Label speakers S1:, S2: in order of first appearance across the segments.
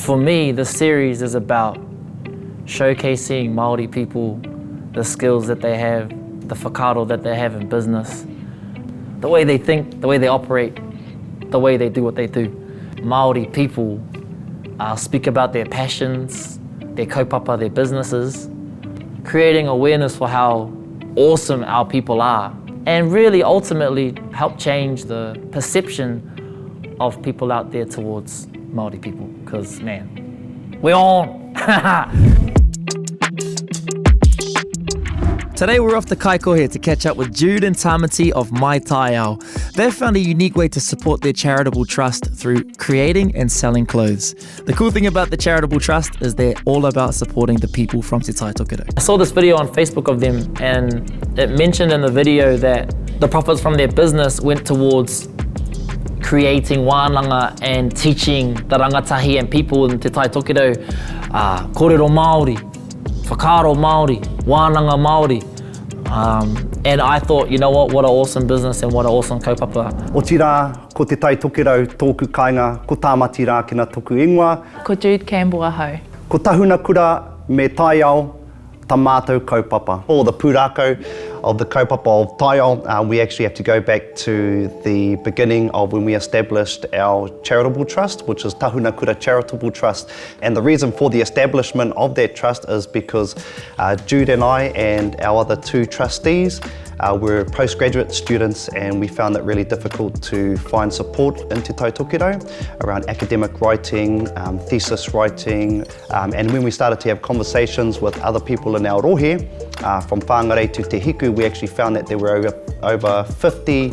S1: For me, the series is about showcasing Māori people, the skills that they have, the whakaaro that they have in business, the way they think, the way they operate, the way they do what they do. Māori people speak about their passions, their kaupapa, their businesses, creating awareness for how awesome our people are, and really ultimately help change the perception of people out there towards Māori people, because man, we're on! Today we're off to Kaikohe to catch up with Jude and Tamati of My Taiao. They've found a unique way to support their charitable trust through creating and selling clothes. The cool thing about the charitable trust is they're all about supporting the people from Te Tai Tokerau. I saw this video on Facebook of them, and it mentioned in the video that the profits from their business went towards creating wānanga and teaching the rangatahi and people in Te Tai Tokerau kōrero Māori, whakaaro Māori, wānanga Māori. And I thought, you know what an awesome business and what an awesome kaupapa.
S2: O tira, ko Te Tai Tokerau tōku kāinga, ko Tāmati rā kina tōku ingoa.
S3: Ko Jude Campbell ahau.
S2: Ko tahuna kura me Taiao, tā mātou kaupapa. For the pūrākau of the kaupapa of Taiao, we actually have to go back to the beginning of when we established our charitable trust, which is Tahuna Kura Charitable Trust. And the reason for the establishment of that trust is because Jude and I and our other two trustees were postgraduate students, and we found it really difficult to find support in Te Tai Tokerau around academic writing, thesis writing, and when we started to have conversations with other people in our rohe, from whāngarei to Te Hiku, we actually found that there were over 50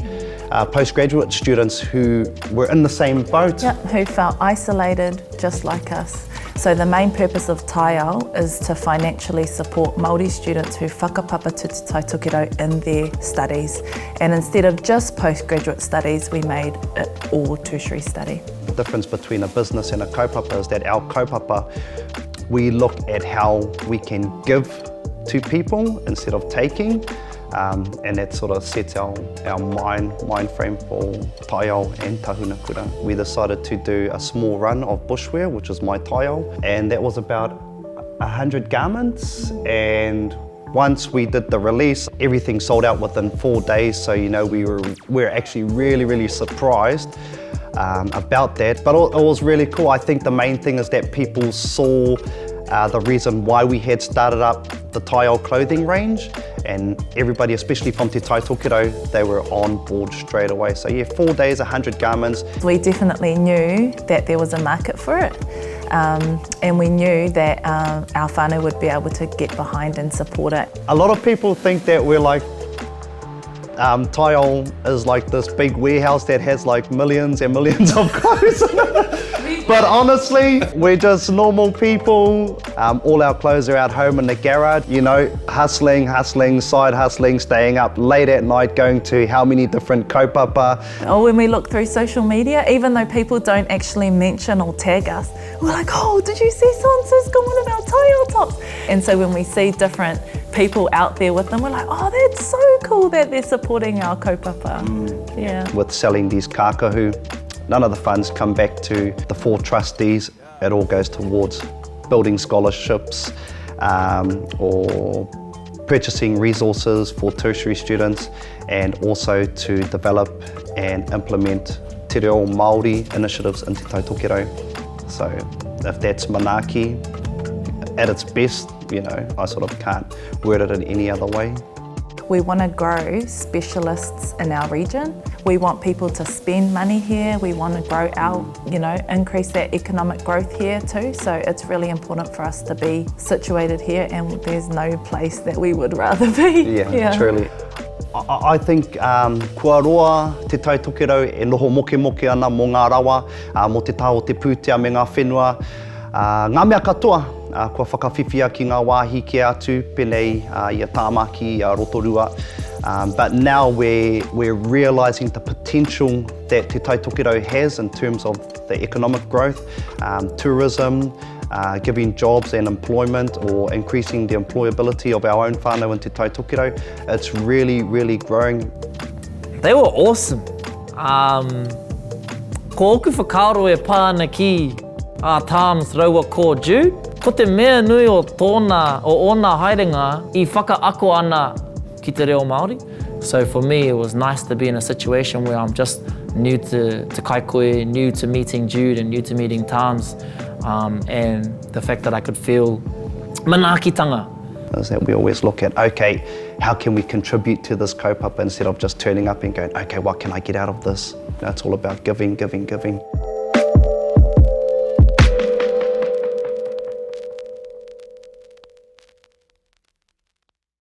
S2: postgraduate students who were in the same boat.
S3: Yep, who felt isolated just like us. So the main purpose of Taiao is to financially support Māori students who whakapapa to Te Tai Tokerau in their studies. And instead of just postgraduate studies, we made it all tertiary study.
S2: The difference between a business and a kaupapa is that our kaupapa, we look at how we can give to people instead of taking. And that sort of sets our mind frame for Taiao and Tahuna Kura. We decided to do a small run of bushwear, which is My Taiao, and that was about 100 garments. And once we did the release, everything sold out within 4 days. So we were actually really surprised about that. But it was really cool. I think the main thing is that people saw the reason why we had started up the Taiao clothing range, and everybody, especially from Te Tai Tokerau, they were on board straight away. So yeah, 4 days, 100 garments.
S3: We definitely knew that there was a market for it, and we knew that our whānau would be able to get behind and support it.
S2: A lot of people think that we're like, Taiao is like this big warehouse that has like millions and millions of clothes. But honestly, we're just normal people. All our clothes are at home in the garage, hustling, side hustling, staying up late at night, going to how many different kaupapa.
S3: Or when we look through social media, even though people don't actually mention or tag us, we're like, oh, did you see so-and-so's got one of our Taiao tops? And so when we see different people out there with them, we're like, oh, that's so cool that they're supporting our kaupapa. Yeah.
S2: With selling these kākahu, none of the funds come back to the 4 trustees. It all goes towards building scholarships or purchasing resources for tertiary students, and also to develop and implement te reo Māori initiatives in Te Tai Tokerau. So if that's manaaki at its best, I sort of can't word it in any other way.
S3: We want to grow specialists in our region. We want people to spend money here. We want to grow our, increase that economic growth here too. So it's really important for us to be situated here, and there's no place that we would rather be.
S2: Yeah. Truly. I think kua roa Te Tai Tokerau e noho moke ana mo ngā rawa, mo te taho te pūtea me ngā whenua. Ngā mea katoa, kua whakawhiwhia ki ngā wāhi ke atu, penei ia tāmaki, ia rotorua. But now we're realising the potential that Te Tai Tokerau has in terms of the economic growth, tourism, giving jobs and employment, or increasing the employability of our own whānau in Te Tai Tokerau. It's really growing.
S1: They were awesome. Ko oku whakaaro e pā ana ki Times raua ko Jude, ko te mea nui o tōna, o ōna haerenga I whakaako ana ki te reo Māori. So for me, it was nice to be in a situation where I'm just new to Kaikohe, new to meeting Jude and new to meeting Times, and the fact that I could feel manaakitanga.
S2: Is that we always look at, okay, how can we contribute to this kaupapa instead of just turning up and going, okay, what can I get out of this? It's all about giving, giving, giving.